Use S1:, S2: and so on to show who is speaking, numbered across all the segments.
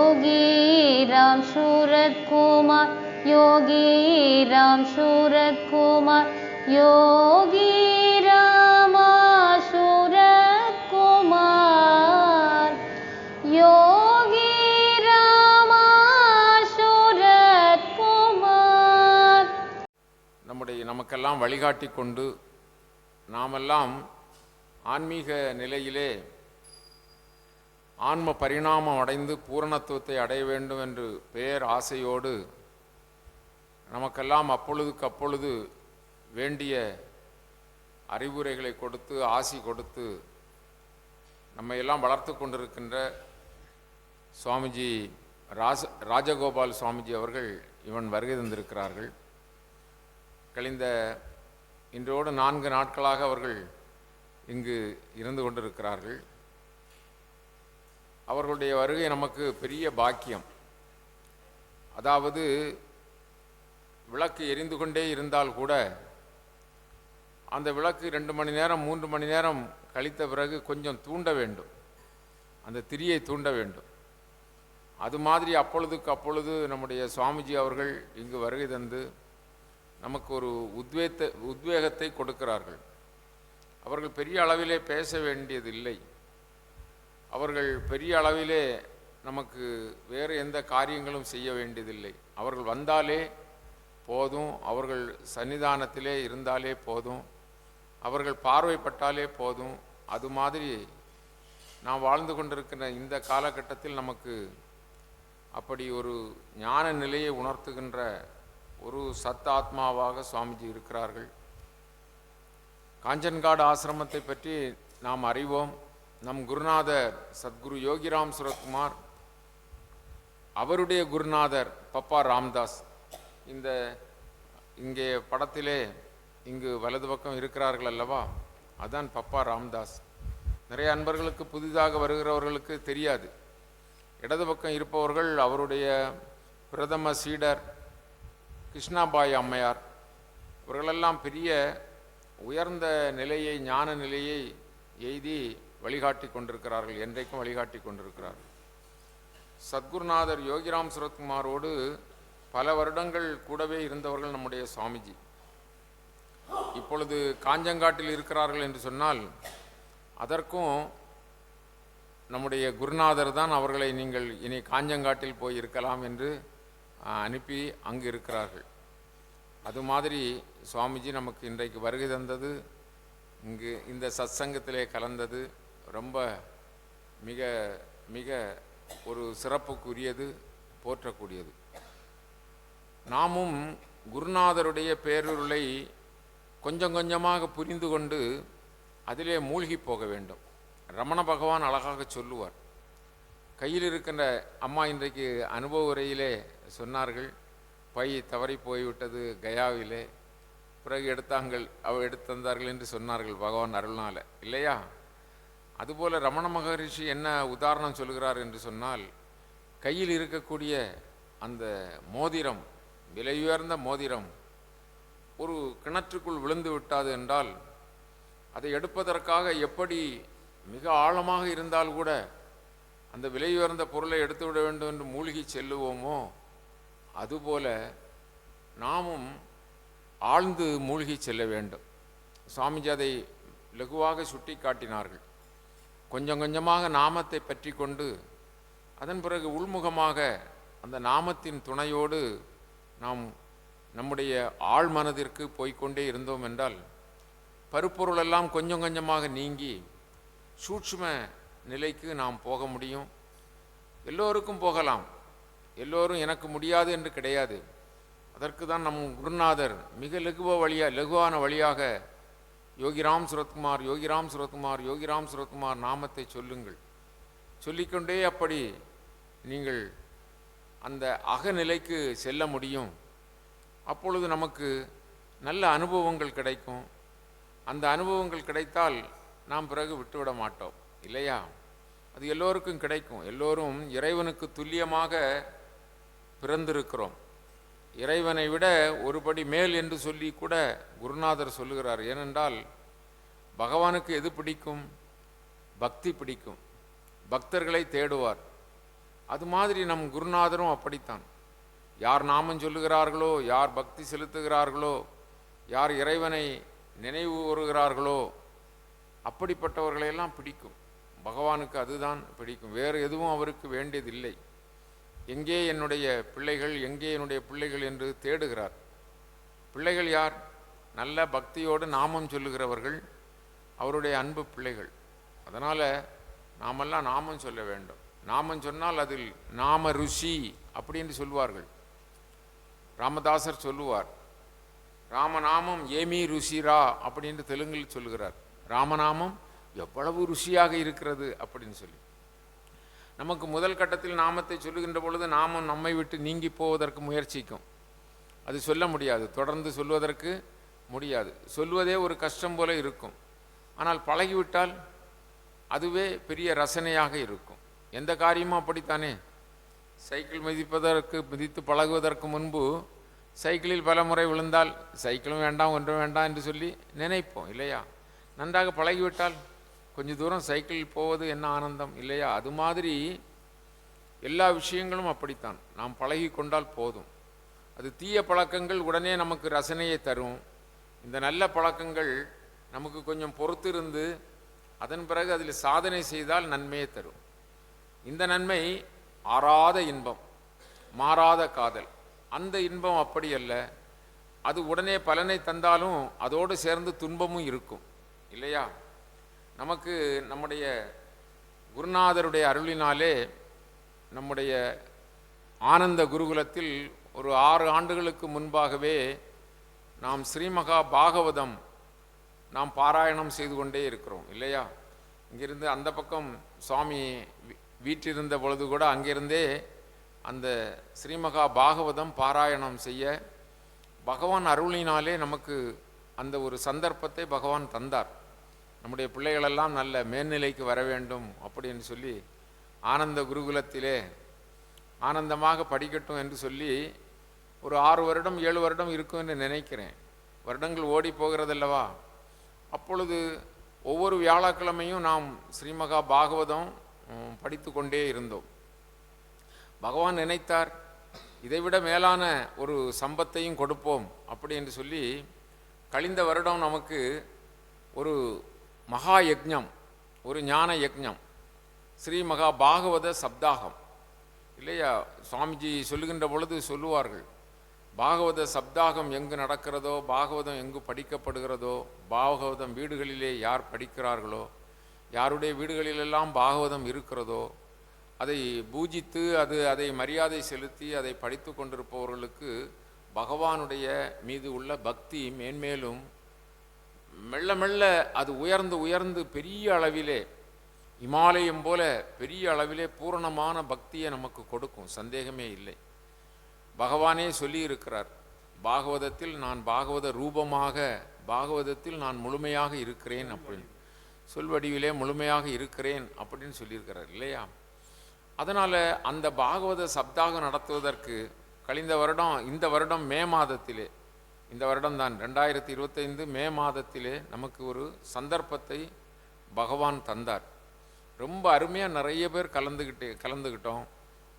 S1: योगी राम सूरत कुमार, योगी राम सूरत कुमार, योगी राम सूरत कुमार, योगी राम सूरत कुमार.
S2: நமக்கெல்லாம் வழிகாட்டி கொண்டு நாமெல்லாம் ஆன்மீக நிலையிலே ஆன்ம பரிணாமம் அடைந்து பூரணத்துவத்தை அடைய வேண்டும் என்று பேர் ஆசையோடு நமக்கெல்லாம் அப்பொழுதுக்கு அப்பொழுது வேண்டிய அறிவுரைகளை கொடுத்து ஆசி கொடுத்து நம்மை எல்லாம் வளர்த்து கொண்டிருக்கின்ற சுவாமிஜி ராஜகோபால் சுவாமிஜி அவர்கள் வருகை தந்திருக்கிறார்கள். கழிந்த இன்றோடு 4 நாட்களாக அவர்கள் இங்கு இருந்து கொண்டிருக்கிறார்கள். அவர்களுடைய வருகை நமக்கு பெரிய பாக்கியம். அதாவது விளக்கு எரிந்து கொண்டே இருந்தால் கூட அந்த விளக்கு 2 மணி நேரம் 3 மணி நேரம் கழித்த பிறகு கொஞ்சம் தூண்ட வேண்டும், அந்த திரியை தூண்ட வேண்டும். அது மாதிரி அப்பொழுதுக்கு அப்பொழுது நம்முடைய சுவாமிஜி அவர்கள் இங்கு வருகை தந்து நமக்கு ஒரு உத்வேகத்தை கொடுக்கிறார்கள். அவர்கள் பெரிய அளவிலே பேச வேண்டியதில்லை. அவர்கள் பெரிய அளவிலே நமக்கு வேறு எந்த காரியங்களும் செய்ய வேண்டியதில்லை. அவர்கள் வந்தாலே போதும், அவர்கள் சன்னிதானத்திலே இருந்தாலே போதும், அவர்கள் பார்வைப்பட்டாலே போதும். அது மாதிரி நாம் வாழ்ந்து கொண்டிருக்கிற இந்த காலகட்டத்தில் நமக்கு அப்படி ஒரு ஞான நிலையை உணர்த்துகின்ற ஒரு சத் ஆத்மாவாக சுவாமிஜி இருக்கிறார்கள். காஞ்சன்காடு ஆசிரமத்தை பற்றி நாம் அறிவோம். நம் குருநாதர் சத்குரு யோகிராம் சுரத்குமார், அவருடைய குருநாதர் பப்பா ராம்தாஸ். இங்கே படத்திலே இங்கு வலது பக்கம் இருக்கிறார்கள் அல்லவா, அதான் பப்பா ராம்தாஸ். நிறைய அன்பர்களுக்கு புதிதாக வருகிறவர்களுக்கு தெரியாது. இடது பக்கம் இருப்பவர்கள் அவருடைய பிரதம சீடர் கிருஷ்ணாபாய் அம்மையார். இவர்களெல்லாம் பெரிய உயர்ந்த நிலையை, ஞான நிலையை எய்தி வழிகாட்டி கொண்டிருக்கிறார்கள், என்றைக்கும் வழிகாட்டி கொண்டிருக்கிறார்கள். சத்குருநாதர் யோகிராம் சுரத்குமாரோடு பல வருடங்கள் கூடவே இருந்தவர்கள் நம்முடைய சுவாமிஜி. இப்பொழுது காஞ்சங்காட்டில் இருக்கிறார்கள் என்று சொன்னால் அதற்கும் நம்முடைய குருநாதர் தான் அவர்களை நீங்கள் இனி காஞ்சங்காட்டில் போய் இருக்கலாம் என்று அனுப்பி அங்கு இருக்கிறார்கள். அது மாதிரி சுவாமிஜி நமக்கு இன்றைக்கு வருகை தந்தது, இங்கு இந்த சத்சங்கத்திலே கலந்தது ரொம்ப மிக மிக ஒரு சிறப்புக்குரியது, போற்றக்கூடியது. நாமும் குருநாதருடைய பேருருளை கொஞ்சம் கொஞ்சமாக புரிந்து கொண்டு அதிலே மூழ்கி போக வேண்டும். ரமண பகவான் அழகாக சொல்லுவார். கையில் இருக்கின்ற அம்மா இன்றைக்கு அனுபவ உரையிலே சொன்னார்கள், பை தவறி போய்விட்டது கயாவிலே, பிறகு எடுத்து தந்தார்கள் என்று சொன்னார்கள் பகவான் அருள்னால, இல்லையா? அதுபோல் ரமண மகரிஷி என்ன உதாரணம் சொல்கிறார் என்று சொன்னால், கையில் இருக்கக்கூடிய அந்த மோதிரம், விலையுயர்ந்த மோதிரம் ஒரு கிணற்றுக்குள் விழுந்து விட்டாது என்றால் அதை எடுப்பதற்காக எப்படி மிக ஆழமாக இருந்தால் கூட அந்த விலையுயர்ந்த பொருளை எடுத்துவிட வேண்டும் என்று மூழ்கி செல்லுவோமோ, அதுபோல நாமும் ஆழ்ந்து மூழ்கி செல்ல வேண்டும். சுவாமிஜி அதை லகுவாக சுட்டி காட்டினார்கள். கொஞ்சம் கொஞ்சமாக நாமத்தை பற்றி கொண்டு அதன் பிறகு உள்முகமாக அந்த நாமத்தின் துணையோடு நாம் நம்முடைய ஆழ் மனதிற்கு போய்கொண்டே இருந்தோம் என்றால் பருப்பொருளெல்லாம் கொஞ்சம் கொஞ்சமாக நீங்கி சூட்சும நிலைக்கு நாம் போக முடியும். எல்லோருக்கும் போகலாம், எல்லோரும் எனக்கு முடியாது என்று கிடையாது. அதற்கு தான் நம் குருநாதர் மிக லகுவான வழியாக யோகிராம் சுரத்குமார், யோகிராம் சுரத்குமார், யோகிராம் சுரத்குமார் நாமத்தை சொல்லுங்கள், சொல்லிக்கொண்டே அப்படி நீங்கள் அந்த அகநிலைக்கு செல்ல முடியும். அப்பொழுது நமக்கு நல்ல அனுபவங்கள் கிடைக்கும். அந்த அனுபவங்கள் கிடைத்தால் நாம் பிறகு விட்டுவிட மாட்டோம், இல்லையா? அது எல்லோருக்கும் கிடைக்கும். எல்லோரும் இறைவனுக்கு துல்லியமாக பிறந்திருக்கிறோம். இறைவனை விட ஒருபடி மேல் என்று சொல்லி கூட குருநாதர் சொல்லுகிறார். ஏனென்றால் பகவானுக்கு எது பிடிக்கும்? பக்தி பிடிக்கும். பக்தர்களை தேடுவார். அது மாதிரி நம் குருநாதரும் அப்படித்தான். யார் நாமம் சொல்லுகிறார்களோ, யார் பக்தி செலுத்துகிறார்களோ, யார் இறைவனை நினைவு கூறுகிறார்களோ அப்படிப்பட்டவர்களையெல்லாம் பிடிக்கும். பகவானுக்கு அதுதான் பிடிக்கும். வேறு எதுவும் அவருக்கு வேண்டியதில்லை. எங்கே என்னுடைய பிள்ளைகள், எங்கே என்னுடைய பிள்ளைகள் என்று தேடுகிறார். பிள்ளைகள் யார்? நல்ல பக்தியோடு நாமம் சொல்லுகிறவர்கள் அவருடைய அன்பு பிள்ளைகள். அதனால் நாமெல்லாம் நாமம் சொல்ல வேண்டும். நாமம் சொன்னால் அதில் நாம ருஷி அப்படின்னு சொல்லுவார்கள். ராமதாசர் சொல்லுவார், ராமநாமம் ஏமி ருஷிரா அப்படின்னு தெலுங்கில் சொல்லுகிறார். ராமநாமம் எவ்வளவு ருசியாக இருக்கிறது அப்படின்னு சொல்லி. நமக்கு முதல் கட்டத்தில் நாமத்தை சொல்லுகின்ற பொழுது நாமம் நம்மை விட்டு நீங்கி போவதற்கு முயற்சிக்கும். அது சொல்ல முடியாது, தொடர்ந்து சொல்வதற்கு முடியாது. சொல்வதே ஒரு கஷ்டம் போல இருக்கும். ஆனால் பழகிவிட்டால் அதுவே பெரிய ரசனையாக இருக்கும். எந்த காரியமும் அப்படித்தானே. சைக்கிள் மிதித்து பழகுவதற்கு முன்பு சைக்கிளில் பல முறை விழுந்தால் சைக்கிளும் வேண்டாம் ஒன்றும் வேண்டாம் என்று சொல்லி நினைப்போம் இல்லையா? நன்றாக பழகிவிட்டால் கொஞ்சம் தூரம் சைக்கிளில் போவது என்ன ஆனந்தம் இல்லையா? அது மாதிரி எல்லா விஷயங்களும் அப்படித்தான். நாம் பழகி கொண்டால் போதும். அது தீய பழக்கங்கள் உடனே நமக்கு ரசனையை தரும். இந்த நல்ல பழக்கங்கள் நமக்கு கொஞ்சம் பொறுத்திருந்து அதன் பிறகு அதில் சாதனை செய்தால் நன்மையை தரும். இந்த நன்மை ஆறாத இன்பம், மாறாத காதல். அந்த இன்பம் அப்படி அல்ல. அது உடனே பலனை தந்தாலும் அதோடு சேர்ந்து துன்பமும் இருக்கும் இல்லையா? நமக்கு நம்முடைய குருநாதருடைய அருளினாலே நம்முடைய ஆனந்த குருகுலத்தில் ஒரு 6 ஆண்டுகளுக்கு முன்பாகவே நாம் ஸ்ரீமகா பாகவதம் நாம் பாராயணம் செய்து கொண்டே இருக்கிறோம் இல்லையா? இங்கிருந்து அந்த பக்கம் சுவாமி வீற்றிருந்த பொழுது கூட அங்கிருந்தே அந்த ஸ்ரீமகா பாகவதம் பாராயணம் செய்ய பகவான் அருளினாலே நமக்கு அந்த ஒரு சந்தர்ப்பத்தை பகவான் தந்தார். நம்முடைய பிள்ளைகளெல்லாம் நல்ல மேல்நிலைக்கு வர வேண்டும் அப்படின்னு சொல்லி ஆனந்த குருகுலத்திலே ஆனந்தமாக படிக்கட்டும் என்று சொல்லி ஒரு 6 வருடம் 7 வருடம் இருக்கும் என்று நினைக்கிறேன். வருடங்கள் ஓடி போகிறதல்லவா? அப்பொழுது ஒவ்வொரு வியாழக்கிழமையும் நாம் ஸ்ரீமகா பாகவதம் படித்து கொண்டே இருந்தோம். பகவான் நினைத்தார், இதைவிட மேலான ஒரு சம்பத்தையும் கொடுப்போம் அப்படி என்று சொல்லி கழிந்த வருடம் நமக்கு ஒரு மகா யக்ஞம், ஒரு ஞான யக்ஞம், ஸ்ரீமகா பாகவத சப்தாகம் இல்லையா? சுவாமிஜி சொல்லுகின்ற பொழுது சொல்லுவார்கள், பாகவத சப்தாகம் எங்கு நடக்கிறதோ, பாகவதம் எங்கு படிக்கப்படுகிறதோ, பாகவதம் வீடுகளிலே யார் படிக்கிறார்களோ, யாருடைய வீடுகளிலெல்லாம் பாகவதம் இருக்கிறதோ அதை பூஜித்து அதை மரியாதை செலுத்தி அதை படித்து கொண்டிருப்பவர்களுக்கு பகவானுடைய மீது உள்ள பக்தி மேன்மேலும் மெல்ல மெல்ல அது உயர்ந்து உயர்ந்து பெரிய அளவிலே இமாலயம் போல பெரிய அளவிலே பூரணமான பக்தியை நமக்கு கொடுக்கும். சந்தேகமே இல்லை. பகவானே சொல்லி இருக்கிறார், பாகவதத்தில் நான் பாகவத ரூபமாக, பாகவதத்தில் நான் முழுமையாக இருக்கிறேன் அப்படின்னு, சொல்வடிவிலே முழுமையாக இருக்கிறேன் அப்படின்னு சொல்லியிருக்கிறார் இல்லையா? அதனால் அந்த பாகவத சப்தாகம் நடத்துவதற்கு கழிந்த வருடம், இந்த வருடம் மே மாதத்திலே, இந்த வருடம் தான் 2025 மே மாதத்திலே நமக்கு ஒரு சந்தர்ப்பத்தை பகவான் தந்தார். ரொம்ப அருமையாக நிறைய பேர் கலந்துக்கிட்டோம்.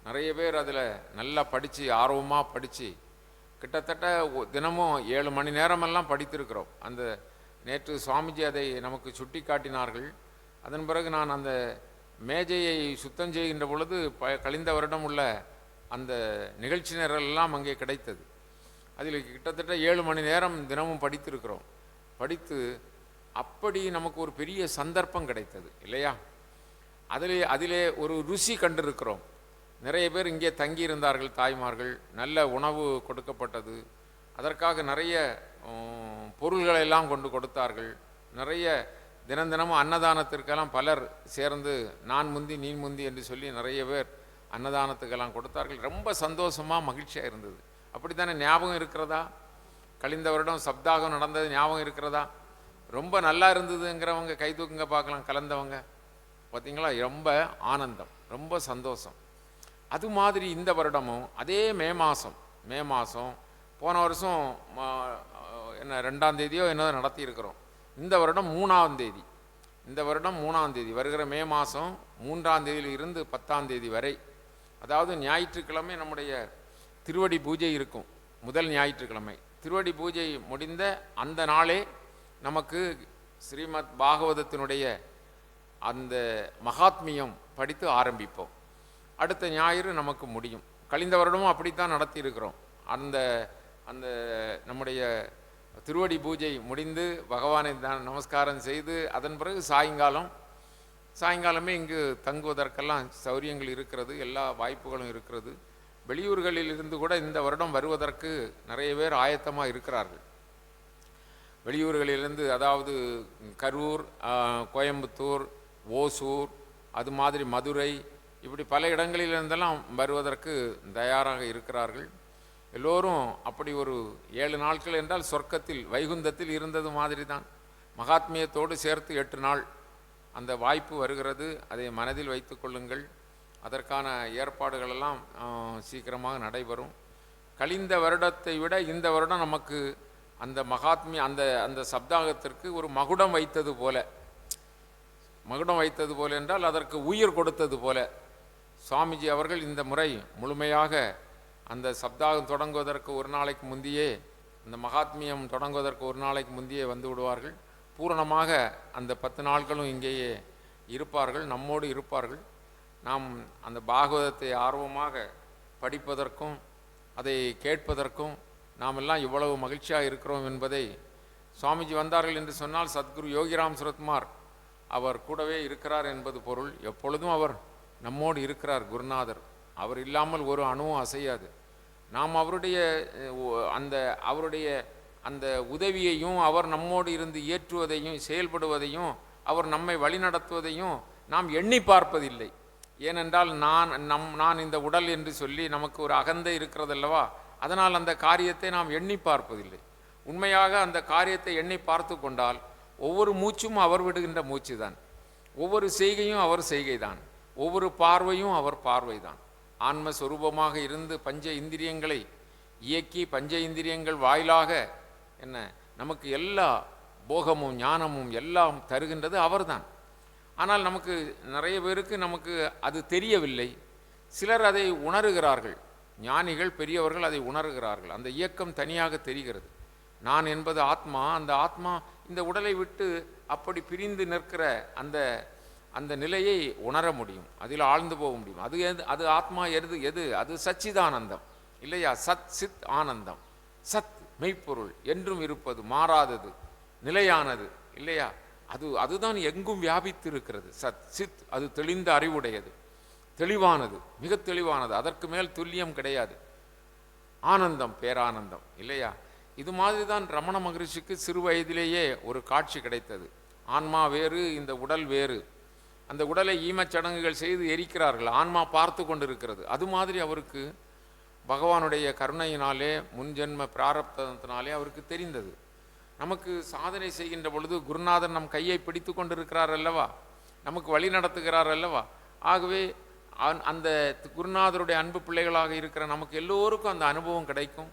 S2: நிறைய பேர் அதில் நல்லா படித்து ஆர்வமாக படித்து கிட்டத்தட்ட தினமும் 7 மணி நேரமெல்லாம் படித்திருக்கிறோம். அந்த நேற்று சுவாமிஜி அதை நமக்கு சுட்டி காட்டினார்கள். அதன் பிறகு நான் அந்த மேஜையை சுத்தம் செய்கின்ற பொழுது கழிந்த வருடம் உள்ள அந்த நிகழ்ச்சி நிரலெல்லாம் அங்கே கிடைத்தது. அதில் கிட்டத்தட்ட 7 மணி நேரம் தினமும் படித்திருக்கிறோம். படித்து அப்படி நமக்கு ஒரு பெரிய சந்தர்ப்பம் கிடைத்தது இல்லையா? அதிலே ஒரு ருசி கண்டிருக்கிறோம். நிறைய பேர் இங்கே தங்கியிருந்தார்கள், தாய்மார்கள், நல்ல உணவு கொடுக்கப்பட்டது. அதற்காக நிறைய பொருள்களெல்லாம் கொண்டு கொடுத்தார்கள். நிறைய தினமும் அன்னதானத்திற்கெல்லாம் பலர் சேர்ந்து நான் முந்தி நீ முந்தி என்று சொல்லி நிறைய பேர் அன்னதானத்துக்கெல்லாம் கொடுத்தார்கள். ரொம்ப சந்தோஷமாக மகிழ்ச்சியாக இருந்தது. அப்படி தானே? ஞாபகம் இருக்கிறதா? கழிந்த வருடம் சப்தாகம் நடந்தது ஞாபகம் இருக்கிறதா? ரொம்ப நல்லா இருந்ததுங்கிறவங்க கை தூக்குங்க பார்க்கலாம். கலந்தவங்க பார்த்தீங்களா? ரொம்ப ஆனந்தம், ரொம்ப சந்தோஷம். அது மாதிரி இந்த வருடமும் அதே மே மாதம் போன வருஷம் என்ன 2ஆம் தேதியோ என்ன நடத்தியிருக்கிறோம். இந்த வருடம் 3ஆம் தேதி, இந்த வருடம் 3ஆம் தேதி, வருகிற மே மாதம் 3ஆம் தேதியில் இருந்து 10ஆம் தேதி வரை அதாவது ஞாயிற்றுக்கிழமை நம்முடைய திருவடி பூஜை இருக்கும். முதல் ஞாயிற்றுக்கிழமை திருவடி பூஜை முடிந்த அந்த நாளே நமக்கு ஸ்ரீமத் பாகவதத்தினுடைய அந்த மகாத்மியம் படித்து ஆரம்பிப்போம். அடுத்த ஞாயிறு நமக்கு முடியும். கழிந்த வருடமும் அப்படித்தான் நடத்தி இருக்கிறோம். அந்த அந்த நம்முடைய திருவடி பூஜை முடிந்து பகவானை நமஸ்காரம் செய்து அதன் பிறகு சாயங்காலமே இங்கு தங்குவதற்கெல்லாம் சௌரியங்கள் இருக்கிறது, எல்லா வாய்ப்புகளும் இருக்கிறது. வெளியூர்களில் இருந்து கூட இந்த வருடம் வருவதற்கு நிறைய பேர் ஆயத்தமாக இருக்கிறார்கள். வெளியூர்களிலிருந்து, அதாவது கரூர், கோயம்புத்தூர், ஓசூர், அது மாதிரி மதுரை, இப்படி பல இடங்களிலிருந்தெல்லாம் வருவதற்கு தயாராக இருக்கிறார்கள். எல்லோரும் அப்படி ஒரு 7 நாட்கள் என்றால் சொர்க்கத்தில் வைகுந்தத்தில் இருந்தது மாதிரி தான். மகாத்மியத்தோடு சேர்த்து 8 நாள் அந்த வாய்ப்பு வருகிறது. அதை மனதில் வைத்து கொள்ளுங்கள். அதற்கான ஏற்பாடுகளெல்லாம் சீக்கிரமாக நடைபெறும். கழிந்த வருடத்தை விட இந்த வருடம் நமக்கு அந்த மகாத்மிய அந்த சப்தாகத்திற்கு ஒரு மகுடம் வைத்தது போல என்றால் அதற்கு உயிர் கொடுத்தது போல சுவாமிஜி அவர்கள் இந்த முறை முழுமையாக அந்த சப்தாகம் தொடங்குவதற்கு ஒரு நாளைக்கு முந்தையே, அந்த மகாத்மியம் தொடங்குவதற்கு ஒரு நாளைக்கு முந்தையே வந்து விடுவார்கள். பூரணமாக அந்த 10 நாட்களும் இங்கேயே இருப்பார்கள், நம்மோடு இருப்பார்கள். நாம் அந்த பாகவதத்தை ஆர்வமாக படிப்பதற்கும் அதை கேட்பதற்கும் நாம் எல்லாம் இவ்வளவு மகிழ்ச்சியாக இருக்கிறோம் என்பதை, சுவாமிஜி வந்தார்கள் என்று சொன்னால் சத்குரு யோகிராம் சுரத்குமார் அவர் கூடவே இருக்கிறார் என்பது பொருள். எப்பொழுதும் அவர் நம்மோடு இருக்கிறார். குருநாதர் அவர் இல்லாமல் ஒரு அணுவும் அசையாது. நாம் அவருடைய அந்த உதவியையும், அவர் நம்மோடு இருந்து இயற்றுவதையும் செயல்படுவதையும், அவர் நம்மை வழிநடத்துவதையும் நாம் எண்ணி பார்ப்பதில்லை. ஏனென்றால் நான் இந்த உடல் என்று சொல்லி நமக்கு ஒரு அகந்தை இருக்கிறதல்லவா, அதனால் அந்த காரியத்தை நாம் எண்ணி பார்ப்பதில்லை. உண்மையாக அந்த காரியத்தை எண்ணி பார்த்து கொண்டால் ஒவ்வொரு மூச்சும் அவர் விடுகின்ற மூச்சு தான், ஒவ்வொரு செய்கையும் அவர் செய்கை தான், ஒவ்வொரு பார்வையும் அவர் பார்வை தான். ஆன்மஸ்வரூபமாக இருந்து பஞ்ச இந்திரியங்களை இயக்கி பஞ்ச இந்திரியங்கள் வாயிலாக நமக்கு எல்லா போகமும் ஞானமும் எல்லாம் தருகின்றது அவர்தான். ஆனால் நமக்கு நிறைய பேருக்கு நமக்கு அது தெரியவில்லை. சிலர் அதை உணர்கிறார்கள். ஞானிகள் பெரியவர்கள் அதை உணர்கிறார்கள். அந்த இயக்கம் தனியாக தெரிகிறது. நான் என்பது ஆத்மா. அந்த ஆத்மா இந்த உடலை விட்டு அப்படி பிரிந்து நிற்கிற அந்த நிலையை உணர முடியும், அதில் ஆழ்ந்து போக முடியும். அது ஆத்மா எது? அது சச்சிதானந்தம் இல்லையா? சத் சித் ஆனந்தம். சத் மெய்ப்பொருள், என்றும் இருப்பது, மாறாதது, நிலையானது இல்லையா? அதுதான் எங்கும் வியாபித்து இருக்கிறது. சத் சித், அது தெளிந்த அறிவுடையது, தெளிவானது, மிக தெளிவானது, அதற்கு மேல் துல்லியம் கிடையாது. ஆனந்தம், பேரானந்தம் இல்லையா? இது மாதிரி தான் ரமண மகரிஷிக்கு சிறு வயதிலேயே ஒரு காட்சி கிடைத்தது. ஆன்மா வேறு, இந்த உடல் வேறு. அந்த உடலை ஈமச்சடங்குகள் செய்து எரிக்கிறார்கள், ஆன்மா பார்த்து கொண்டிருக்கிறது. அது மாதிரி அவருக்கு பகவானுடைய கருணையினாலே, முன்ஜென்ம பிராரப்தத்தினாலே அவருக்கு தெரிந்தது. நமக்கு சாதனை செய்கின்ற பொழுது குருநாதர் நம் கையை பிடித்து கொண்டிருக்கிறார் அல்லவா, நமக்கு வழி நடத்துகிறார் அல்லவா. ஆகவே அந்த குருநாதருடைய அன்பு பிள்ளைகளாக இருக்கிற நமக்கு எல்லோருக்கும் அந்த அனுபவம் கிடைக்கும்.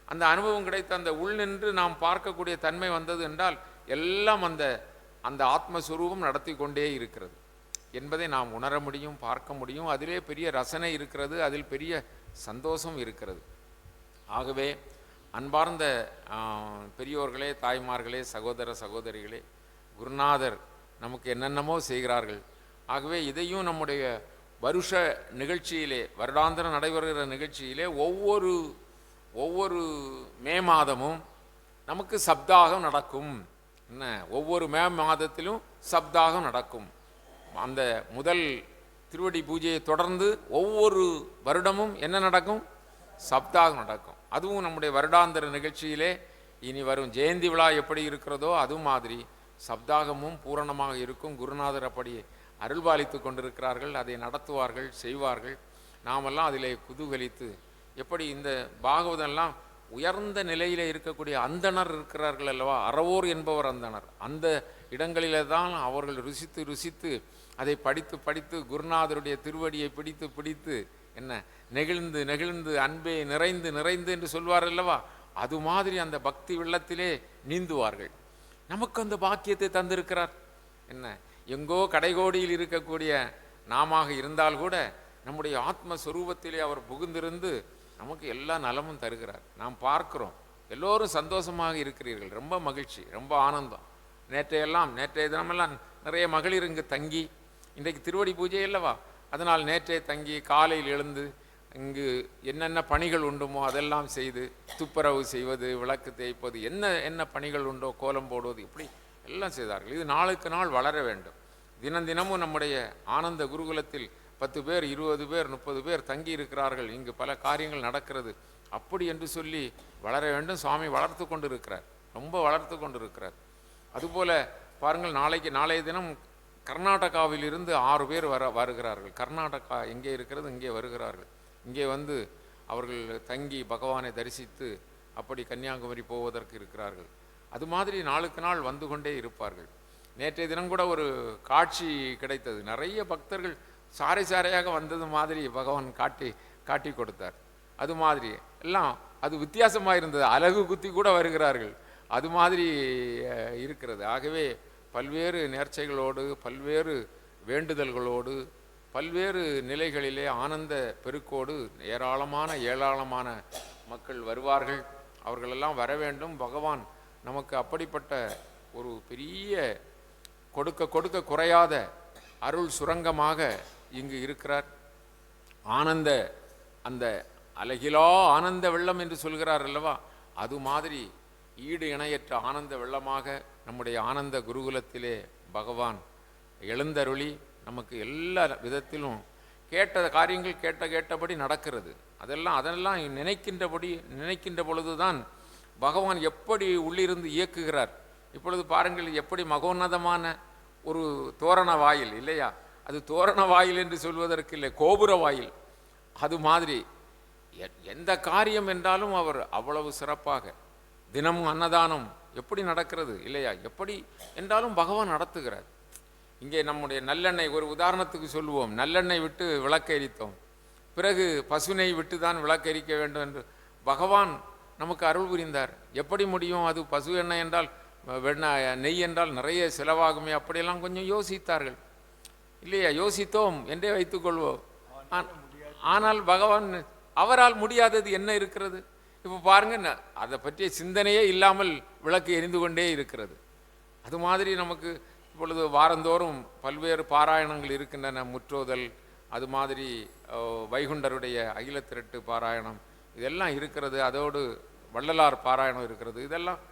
S2: அந்த அனுபவம் கிடைத்த அந்த உள் நின்று நாம் பார்க்கக்கூடிய தன்மை வந்தது என்றால் எல்லாம் அந்த ஆத்மஸ்வரூபம் நடத்தி கொண்டே இருக்கிறது என்பதை நாம் உணர முடியும், பார்க்க முடியும். அதிலே பெரிய ரசனை இருக்கிறது, அதில் பெரிய சந்தோஷம் இருக்கிறது. ஆகவே அன்பார்ந்த பெரியோர்களே, தாய்மார்களே, சகோதர சகோதரிகளே, குருநாதர் நமக்கு என்னென்னமோ செய்கிறார்கள். ஆகவே இதையும் நம்முடைய வருஷ நிகழ்ச்சியிலே, வருடாந்திரம் நடைபெறுகிற நிகழ்ச்சியிலே ஒவ்வொரு மே மாதமும் நமக்கு சப்தாகம் நடக்கும். ஒவ்வொரு மே மாதத்திலும் சப்தாகம் நடக்கும். அந்த முதல் திருவடி பூஜையை தொடர்ந்து ஒவ்வொரு வருடமும் என்ன நடக்கும்? சப்தாகம் நடக்கும். அதுவும் நம்முடைய வருடாந்திர நிகழ்ச்சியிலே இனி வரும் ஜெயந்தி விழா எப்படி இருக்கிறதோ அது மாதிரி சப்தாகமும் பூரணமாக இருக்கும். குருநாதர் அப்படி அருள்பாலித்து கொண்டிருக்கிறார்கள், அதை நடத்துவார்கள், செய்வார்கள். நாமெல்லாம் அதிலே குதூகலித்து, எப்படி இந்த பாகவதெல்லாம் உயர்ந்த நிலையில் இருக்கக்கூடிய அந்தணர் இருக்கிறார்கள் அல்லவா, அறவோர் என்பவர் அந்தணர். அந்த இடங்களிலே தான் அவர்கள் ருசித்து அதை படித்து குருநாதருடைய திருவடியை பிடித்து நெகிழ்ந்து அன்பே நிறைந்து என்று சொல்வார் அல்லவா, அது மாதிரி அந்த பக்தி வெள்ளத்திலே நீந்துவார்கள். நமக்கு அந்த பாக்கியத்தை தந்திருக்கிறார். எங்கோ கடைகோடியில் இருக்கக்கூடிய நாம இருந்தால் கூட நம்முடைய ஆத்மஸ்வரூபத்திலே அவர் புகுந்திருந்து நமக்கு எல்லா நலமும் தருகிறார். நாம் பார்க்கிறோம், எல்லோரும் சந்தோஷமாக இருக்கிறீர்கள், ரொம்ப மகிழ்ச்சி, ரொம்ப ஆனந்தம். நேற்றைய தினமெல்லாம் நிறைய மகளிர் இங்கு தங்கி, இன்றைக்கு திருவடி பூஜை அல்லவா, அதனால் நேற்றே தங்கி காலையில் எழுந்து இங்கு என்னென்ன பணிகள் உண்டுமோ அதெல்லாம் செய்து, துப்புரவு செய்வது, விளக்கு தேய்ப்பது, என்ன பணிகள் உண்டோ, கோலம் போடுவது, இப்படி எல்லாம் செய்தார்கள். இது நாளுக்கு நாள் வளர வேண்டும். தினமும் நம்முடைய ஆனந்த குருகுலத்தில் 10 பேர், 20 பேர், 30 பேர் தங்கி இருக்கிறார்கள். இங்கு பல காரியங்கள் நடக்கிறது. அப்படி என்று சொல்லி வளர வேண்டும். சுவாமி வளர்த்து கொண்டு இருக்கிறார், ரொம்ப வளர்த்து கொண்டு இருக்கிறார். அதுபோல பாருங்கள், நாளைய தினம் கர்நாடகாவில் இருந்து 6 பேர் வருகிறார்கள். கர்நாடகா எங்கே இருக்கிறது, இங்கே வருகிறார்கள். இங்கே வந்து அவர்கள் தங்கி பகவானை தரிசித்து அப்படி கன்னியாகுமரி போவதற்கு இருக்கிறார்கள். அது மாதிரி நாளுக்கு நாள் வந்து கொண்டே இருப்பார்கள். நேற்றைய தினம் கூட ஒரு காட்சி கிடைத்தது. நிறைய பக்தர்கள் சாரையாக வந்தது மாதிரி பகவான் காட்டி கொடுத்தார். அது மாதிரி எல்லாம் அது வித்தியாசமாக இருந்தது. அலகு குத்தி கூட வருகிறார்கள். அது மாதிரி இருக்கிறது. ஆகவே பல்வேறு நேர்ச்சைகளோடு, பல்வேறு வேண்டுதல்களோடு, பல்வேறு நிலைகளிலே ஆனந்த பெருக்கோடு ஏராளமான மக்கள் வருவார்கள். அவர்களெல்லாம் வர வேண்டும். பகவான் நமக்கு அப்படிப்பட்ட ஒரு பெரிய கொடுக்க குறையாத அருள் சுரங்கமாக இங்கு இருக்கிறார். அந்த அலகிலா ஆனந்த வெள்ளம் என்று சொல்கிறார் அல்லவா, அது மாதிரி ஈடு இணையற்ற ஆனந்த வெள்ளமாக நம்முடைய ஆனந்த குருகுலத்திலே பகவான் எழுந்தருளி நமக்கு எல்லா விதத்திலும் கேட்ட காரியங்கள் கேட்டபடி நடக்கிறது. அதெல்லாம் நினைக்கின்ற பொழுதுதான் பகவான் எப்படி உள்ளிருந்து இயக்குகிறார். இப்பொழுது பாருங்கள், எப்படி மகோன்னதமான ஒரு தோரண வாயில் இல்லையா, அது தோரண வாயில் என்று சொல்வதற்கு இல்லை, கோபுர வாயில். அது மாதிரி எந்த காரியம் என்றாலும் அவர் அவ்வளவு சிறப்பாக, தினமும் அன்னதானம் எப்படி நடக்கிறது இல்லையா, எப்படி என்றாலும் பகவான் நடத்துகிறார். இங்கே நம்முடைய நல்லெண்ணெய், ஒரு உதாரணத்துக்கு சொல்லுவோம், நல்லெண்ணெய் விட்டு விளக்கு எரித்தோம், பிறகு பசுனை விட்டு தான் விளக்கு எரிக்க வேண்டும் என்று பகவான் நமக்கு அருள் புரிந்தார். எப்படி முடியும்? அது பசு எண்ணெய் என்றால், நெய் என்றால் நிறைய செலவாகுமே, அப்படியெல்லாம் கொஞ்சம் யோசித்தார்கள் இல்லையா. யோசித்தோம் என்றே வைத்துக்கொள்வோம். ஆனால் பகவான், அவரால் முடியாதது என்ன இருக்கிறது? இப்போ பாருங்க, அதை பற்றிய சிந்தனையே இல்லாமல் விளக்கு எரிந்து கொண்டே இருக்கிறது. அது மாதிரி நமக்கு இப்பொழுது வாரந்தோறும் பல்வேறு பாராயணங்கள் இருக்கின்றன. முற்றோதல், அது மாதிரி வைகுண்டருடைய அகிலத்திரட்டு பாராயணம், இதெல்லாம் இருக்கிறது. அதோடு வள்ளலார் பாராயணம் இருக்கிறது. இதெல்லாம்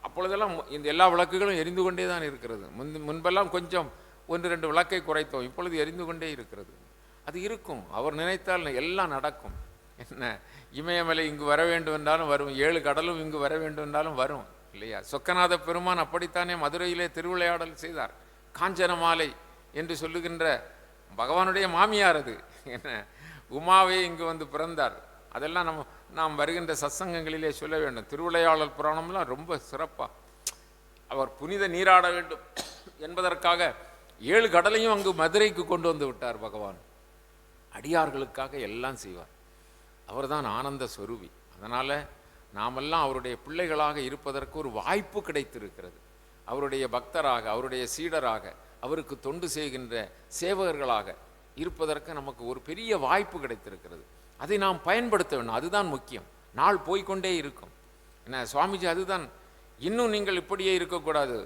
S2: அப்பொழுதெல்லாம் இந்த எல்லா விளக்குகளும் எரிந்து கொண்டே தான் இருக்கிறது. முன்பெல்லாம் கொஞ்சம் 1-2 விளக்கை குறைத்தோம், இப்பொழுது எரிந்து கொண்டே இருக்கிறது. அது இருக்கும், அவர் நினைத்தால் எல்லாம் நடக்கும். என்ன, இமயமலை இங்கு வர வேண்டும் என்றாலும் வரும், 7 கடலும் இங்கு வர வேண்டும் என்றாலும் வரும் இல்லையா. சொக்கநாத பெருமான் அப்படித்தானே மதுரையிலே திருவிளையாடல் செய்தார். காஞ்சன மாலை என்று சொல்லுகின்ற பகவானுடைய மாமியார் அது, என்ன, உமாவே இங்கு வந்து பிறந்தார். அதெல்லாம் நாம் வருகின்ற சத்சங்கங்களிலே சொல்ல வேண்டும். திருவிளையாடல் புராணம்லாம் ரொம்ப சிறப்பாக, அவர் புனித நீராட வேண்டும் என்பதற்காக 7 கடலையும் அங்கு மதுரைக்கு கொண்டு வந்து விட்டார் பகவான். அடியார்களுக்காக எல்லாம் செய்வார். அவர்தான் ஆனந்த ஸ்வரூபி. அதனால் நாமெல்லாம் அவருடைய பிள்ளைகளாக இருப்பதற்கு ஒரு வாய்ப்பு கிடைத்திருக்கிறது. அவருடைய பக்தராக, அவருடைய சீடராக, அவருக்கு தொண்டு செய்கின்ற சேவகர்களாக இருப்பதற்கு நமக்கு ஒரு பெரிய வாய்ப்பு கிடைத்திருக்கிறது. அதை நாம் பயன்படுத்த வேண்டும். அதுதான் முக்கியம். நாள் போய்கொண்டே இருக்கும். என்ன சுவாமிஜி, அதுதான், இன்னும் நீங்கள் இப்படியே இருக்கக்கூடாது,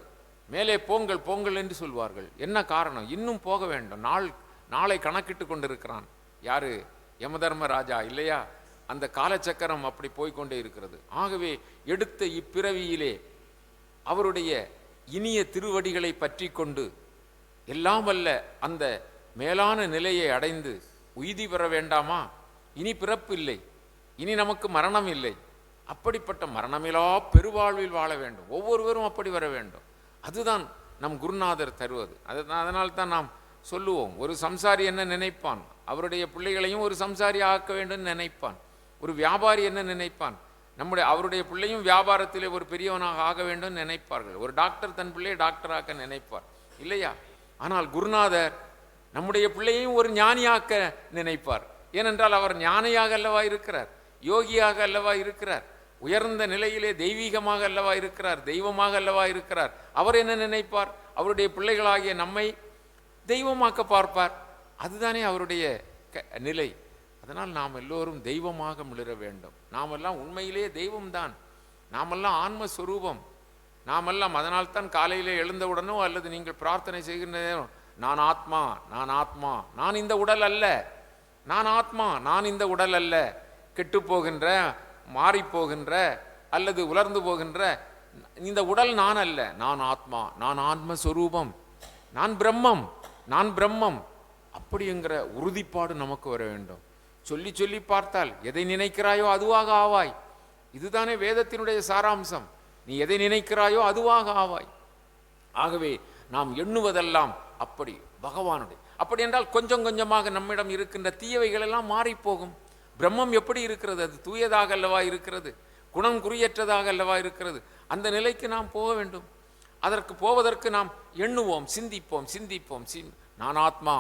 S2: மேலே போங்கள் என்று சொல்வார்கள். என்ன காரணம்? இன்னும் போக வேண்டும். நாளை கணக்கிட்டு கொண்டிருக்கிறான் யாரு? யமதர்ம ராஜா இல்லையா. அந்த காலச்சக்கரம் அப்படி போய்கொண்டே இருக்கிறது. ஆகவே எடுத்த இப்பிறவியிலே அவருடைய இனிய திருவடிகளை பற்றி கொண்டு எல்லாம் வல்ல அந்த மேலான நிலையை அடைந்து உய்தி பெற வேண்டாமா? இனி பிறப்பு இல்லை, இனி நமக்கு மரணம் இல்லை. அப்படிப்பட்ட மரணமிலா பெருவாழ்வில் வாழ வேண்டும். ஒவ்வொருவரும் அப்படி வர வேண்டும். அதுதான் நம் குருநாதர் தருவது. அதனால்தான் நாம் சொல்லுவோம், ஒரு சம்சாரி என்ன நினைப்பான்? அவருடைய பிள்ளைகளையும் ஒரு சம்சாரி ஆக்க வேண்டும் நினைப்பான். ஒரு வியாபாரி என்ன நினைப்பான்? அவருடைய பிள்ளையும் வியாபாரத்திலே ஒரு பெரியவனாக ஆக வேண்டும் நினைப்பார்கள். ஒரு டாக்டர் தன் பிள்ளையை டாக்டராக்க நினைப்பார் இல்லையா. ஆனால் குருநாதர் நம்முடைய பிள்ளையையும் ஒரு ஞானியாக்க நினைப்பார். ஏனென்றால் அவர் ஞானியாக அல்லவா இருக்கிறார், யோகியாக அல்லவா இருக்கிறார், உயர்ந்த நிலையிலே தெய்வீகமாக அல்லவா இருக்கிறார், தெய்வமாக அல்லவா இருக்கிறார். அவர் என்ன நினைப்பார்? அவருடைய பிள்ளைகளாகிய நம்மை தெய்வமாக்க பார்ப்பார். அதுதானே அவருடைய நிலை. அதனால் நாம் எல்லோரும் தெய்வமாக மிளிர வேண்டும். நாமெல்லாம் உண்மையிலே தெய்வம்தான். நாமெல்லாம் ஆன்மஸ்வரூபம். நாமெல்லாம் அதனால்தான் காலையிலே எழுந்தவுடனோ அல்லது நீங்கள் பிரார்த்தனை செய்கின்ற நேரம், நான் ஆத்மா, நான் ஆத்மா, நான் இந்த உடல் அல்ல, நான் ஆத்மா, நான் இந்த உடல் அல்ல, கெட்டு போகின்ற, மாறிப்போகின்ற அல்லது உலர்ந்து போகின்ற இந்த உடல் நான் அல்ல, நான் ஆத்மா, நான் ஆத்மஸ்வரூபம், நான் பிரம்மம், நான் பிரம்மம். அப்படிங்கிற உறுதிப்பாடு நமக்கு வர வேண்டும். சொல்லி சொல்லி பார்த்தால் எதை நினைக்கிறாயோ அதுவாக ஆவாய். இதுதானே வேதத்தினுடைய சாராம்சம். நீ எதை நினைக்கிறாயோ அதுவாக ஆவாய். ஆகவே நாம் எண்ணுவதெல்லாம் அப்படி பகவானுடைய. அப்படி என்றால் கொஞ்சம் கொஞ்சமாக நம்மிடம் இருக்கின்ற தீயவைகள் எல்லாம் மாறி போகும். பிரம்மம் எப்படி இருக்கிறது? அது தூயதாக அல்லவா இருக்கிறது, குணம் குறியற்றதாக அல்லவா இருக்கிறது. அந்த நிலைக்கு நாம் போக வேண்டும். அதற்கு போவதற்கு நாம் எண்ணுவோம், சிந்திப்போம், சிந்திப்போம். நான் ஆத்மா,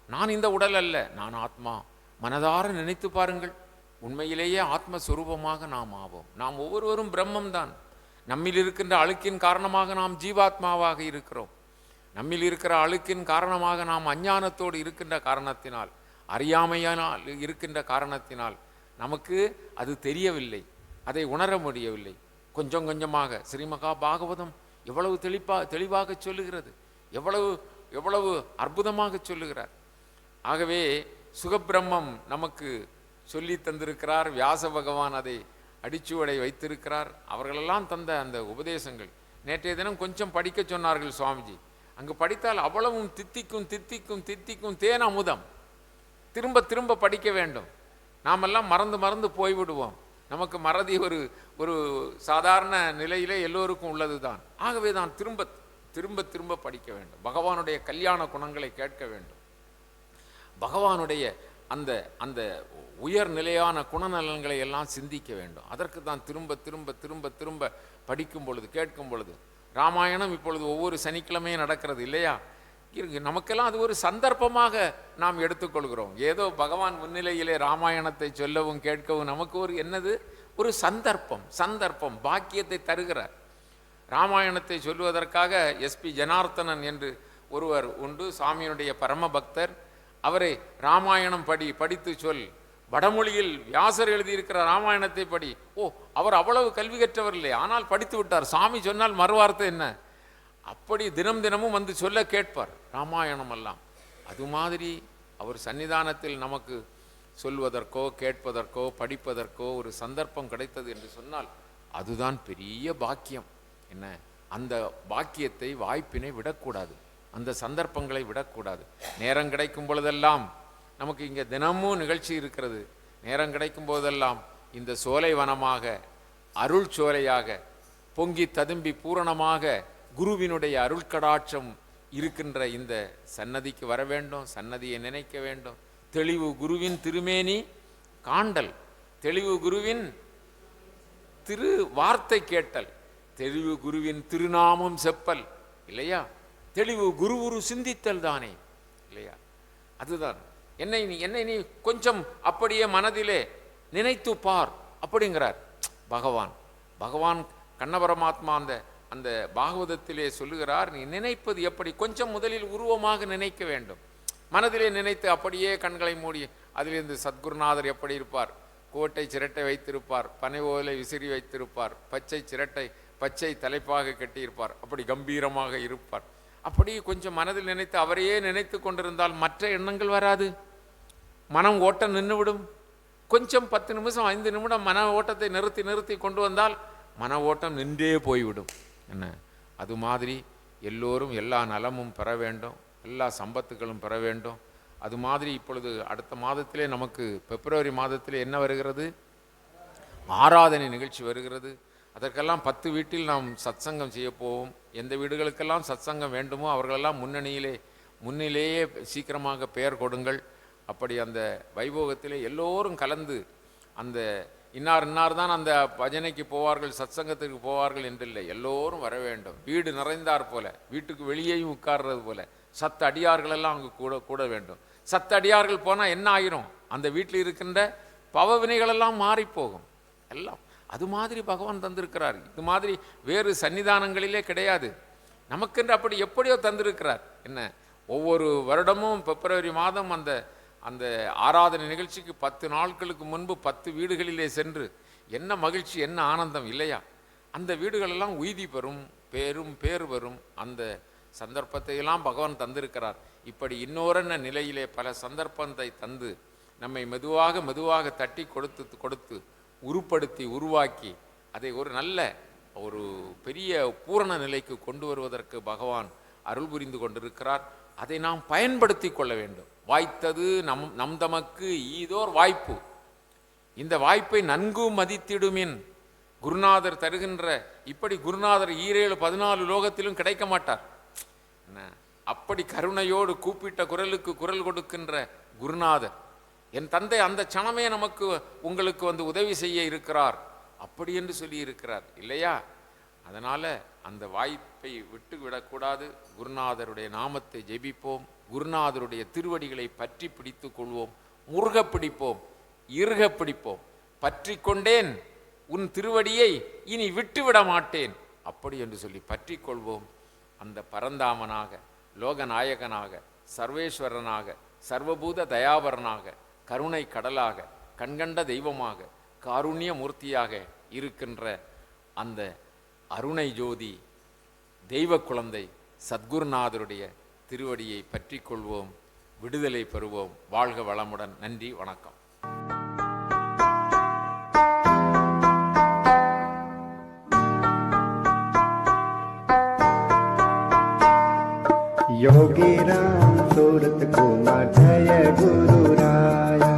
S2: நான் இந்த உடல் அல்ல, நான் ஆத்மா. மனதார நினைத்து பாருங்கள், உண்மையிலேயே ஆத்மஸ்வரூபமாக நாம் ஆவோம். நாம் ஒவ்வொருவரும் பிரம்மம்தான். நம்மில் இருக்கின்ற அழுக்கின் காரணமாக நாம் ஜீவாத்மாவாக இருக்கிறோம். நம்மில் இருக்கிற அழுக்கின் காரணமாக நாம் அஞ்ஞானத்தோடு இருக்கின்ற காரணத்தினால், அறியாமையானால் இருக்கின்ற காரணத்தினால் நமக்கு அது தெரியவில்லை, அதை உணர முடியவில்லை. கொஞ்சம் கொஞ்சமாக ஸ்ரீமகா பாகவதம் எவ்வளவு தெளிவாக சொல்லுகிறது, எவ்வளவு எவ்வளவு அற்புதமாக சொல்லுகிறார். ஆகவே சுகபிரம்மம் நமக்கு சொல்லி தந்திருக்கிறார். வியாச பகவான் அதை அடிச்சுவடை வைத்திருக்கிறார். அவர்களெல்லாம் தந்த அந்த உபதேசங்கள். நேற்றைய தினம் கொஞ்சம் படிக்க சொன்னார்கள் சுவாமிஜி. அங்கு படித்தால் அவ்வளவும் தித்திக்கும் தித்திக்கும் தித்திக்கும் தேன் அமுதம். திரும்ப திரும்ப படிக்க வேண்டும். நாமெல்லாம் மறந்து மறந்து போய்விடுவோம். நமக்கு மறதி ஒரு சாதாரண நிலையிலே எல்லோருக்கும் உள்ளது தான். ஆகவே தான் திரும்ப திரும்ப திரும்ப படிக்க வேண்டும். பகவானுடைய கல்யாண குணங்களை கேட்க வேண்டும். பகவானுடைய அந்த அந்த உயர்நிலையான குணநலன்களை எல்லாம் சிந்திக்க வேண்டும். அதற்கு தான் திரும்ப திரும்ப திரும்ப திரும்ப படிக்கும் பொழுது, கேட்கும் பொழுது. ராமாயணம் இப்பொழுது ஒவ்வொரு சனிக்கிழமையும் நடக்கிறது இல்லையா? நமக்கெல்லாம் அது ஒரு சந்தர்ப்பமாக நாம் எடுத்துக்கொள்கிறோம். ஏதோ பகவான் முன்னிலையிலே ராமாயணத்தை சொல்லவும் கேட்கவும் நமக்கு ஒரு என்னது, ஒரு சந்தர்ப்பம். சந்தர்ப்பம் பாக்கியத்தை தருகிறார். ராமாயணத்தை சொல்லுவதற்காக எஸ்பி ஜனார்த்தனன் என்று ஒருவர் உண்டு, சாமியினுடைய பரம பக்தர். அவரை ராமாயணம் படித்து சொல், வடமொழியில் வியாசர் எழுதியிருக்கிற ராமாயணத்தை படி. ஓ, அவர் அவ்வளவு கல்வி கற்றவர் இல்லை, ஆனால் படித்து விட்டார். சாமி சொன்னால் மறுவார்த்தை என்ன? அப்படி தினம் தினமும் வந்து சொல்ல கேட்பார் ராமாயணம் எல்லாம். அது மாதிரி அவர் சன்னிதானத்தில் நமக்கு சொல்வதற்கோ கேட்பதற்கோ படிப்பதற்கோ ஒரு சந்தர்ப்பம் கிடைத்தது என்று சொன்னால் அதுதான் பெரிய பாக்கியம். என்ன, அந்த பாக்கியத்தை, வாய்ப்பினை விடக்கூடாது, அந்த சந்தர்ப்பங்களை விடக்கூடாது. நேரம் கிடைக்கும் பொழுதெல்லாம் நமக்கு இங்கே தினமும் நிகழ்ச்சி இருக்கிறது. நேரம் கிடைக்கும் போதெல்லாம் இந்த சோலை வனமாக, அருள் சோலையாக பொங்கி ததும்பி பூரணமாக குருவினுடைய அருள்கடாட்சம் இருக்கின்ற இந்த சன்னதிக்கு வர வேண்டும். சன்னதியை நினைக்க வேண்டும். தெளிவு குருவின் திருமேனி காண்டல், தெளிவு குருவின் திரு வார்த்தை கேட்டல், தெளிவு குருவின் திருநாமம் செப்பல் இல்லையா? தெளிவு குரு சிந்தித்தல் தானே இல்லையா? அதுதான். என்னை நீ கொஞ்சம் அப்படியே மனதிலே நினைத்து பார் அப்படிங்கிறார் பகவான் கண்ணபரமாத்மா அந்த பாகவதத்திலே சொல்லுகிறார். நீ நினைப்பது எப்படி? கொஞ்சம் முதலில் உருவமாக நினைக்க வேண்டும். மனதிலே நினைத்து அப்படியே கண்களை மூடி அதிலிருந்து சத்குருநாதர் எப்படி இருப்பார்? கோட்டை சிரட்டை வைத்திருப்பார், பனை ஓலை விசிறி வைத்திருப்பார், பச்சை தலைப்பாக கட்டியிருப்பார், அப்படி கம்பீரமாக இருப்பார். அப்படி கொஞ்சம் மனதில் நினைத்து அவரையே நினைத்து கொண்டிருந்தால் மற்ற எண்ணங்கள் வராது. மனம் ஓட்டம் நின்றுவிடும். கொஞ்சம் 10 நிமிஷம் 5 நிமிடம் மன ஓட்டத்தை நிறுத்தி கொண்டு வந்தால் மன ஓட்டம் நின்றே போய்விடும். என்ன, அது மாதிரி எல்லோரும் எல்லா நலமும் பெற வேண்டும், எல்லா சம்பத்துகளும் பெற வேண்டும். அது மாதிரி இப்பொழுது அடுத்த மாதத்திலே நமக்கு பிப்ரவரி மாதத்திலே என்ன வருகிறது? ஆராதனை நிகழ்ச்சி வருகிறது. அதற்கெல்லாம் 10 வீட்டில் நாம் சத்சங்கம் செய்ய போவோம். எந்த வீடுகளுக்கெல்லாம் சத்சங்கம் வேண்டுமோ அவர்களெல்லாம் முன்னிலேயே சீக்கிரமாக பெயர் கொடுங்கள். அப்படி அந்த வைபோகத்திலே எல்லோரும் கலந்து, அந்த இன்னார் தான் அந்த பஜனைக்கு போவார்கள், சத்சங்கத்திற்கு போவார்கள் என்றில்லை, எல்லோரும் வர வேண்டும். வீடு நிறைந்தார் போல, வீட்டுக்கு வெளியேயும் உட்கார்றது போல சத்த அடியார்களெல்லாம் அங்கு கூட வேண்டும். சத்த அடியார்கள் போனால் என்ன ஆயிரும்? அந்த வீட்டில் இருக்கின்ற பவவினைகளெல்லாம் மாறிப்போகும் எல்லாம். அது மாதிரி பகவான் தந்திருக்கிறார். இது மாதிரி வேறு சன்னிதானங்களிலே கிடையாது. நமக்கென்று அப்படி எப்படியோ தந்திருக்கிறார். என்ன, ஒவ்வொரு வருடமும் பிப்ரவரி மாதம் அந்த அந்த ஆராதனை நிகழ்ச்சிக்கு 10 நாட்களுக்கு முன்பு 10 வீடுகளிலே சென்று என்ன மகிழ்ச்சி, என்ன ஆனந்தம் இல்லையா? அந்த வீடுகளெல்லாம் உய்தி பெறும், பேர் வரும். அந்த சந்தர்ப்பத்தை எல்லாம் பகவான் தந்திருக்கிறார். இப்படி இன்னொரு நிலையிலே பல சந்தர்ப்பத்தை தந்து நம்மை மெதுவாக தட்டி கொடுத்து உருப்படுத்தி உருவாக்கி அதை ஒரு நல்ல ஒரு பெரிய பூரண நிலைக்கு கொண்டு வருவதற்கு பகவான் அருள் புரிந்து கொண்டிருக்கிறார். அதை நாம் பயன்படுத்தி கொள்ள வேண்டும். வாய்த்தது நம் தமக்கு ஈதோர் வாய்ப்பு. இந்த வாய்ப்பை நன்கு மதித்திடுமின் குருநாதர் தருகின்ற, இப்படி குருநாதர் 14 லோகத்திலும் கிடைக்க மாட்டார். அப்படி கருணையோடு கூப்பிட்ட குரலுக்கு குரல் கொடுக்கின்ற குருநாதர், என் தந்தை அந்த சனமே நமக்கு உங்களுக்கு உதவி செய்ய இருக்கிறார் அப்படி என்று சொல்லி இருக்கிறார் இல்லையா? அதனால அந்த வாய்ப்பை விட்டு விடக்கூடாது. குருநாதருடைய நாமத்தை ஜெபிப்போம், குருநாதருடைய திருவடிகளை பற்றி பிடித்து கொள்வோம், முருக பிடிப்போம், இறுக பிடிப்போம். பற்றி கொண்டேன் உன் திருவடியை, இனி விட்டுவிட மாட்டேன் அப்படி என்று சொல்லி பற்றி கொள்வோம். அந்த பரந்தாமனாக, லோகநாயகனாக, சர்வேஸ்வரனாக, சர்வபூத தயாபரனாக, கருணை கடலாக, கண்கண்ட தெய்வமாக, காருண்ய மூர்த்தியாக இருக்கின்ற அந்த அருணை ஜோதி தெய்வ குழந்தை சத்குருநாதருடைய திருவடியை பற்றி கொள்வோம், விடுதலை பெறுவோம். வாழ்க வளமுடன். நன்றி, வணக்கம்.
S3: योगी राम सूरत कुमार जय गुरु राया।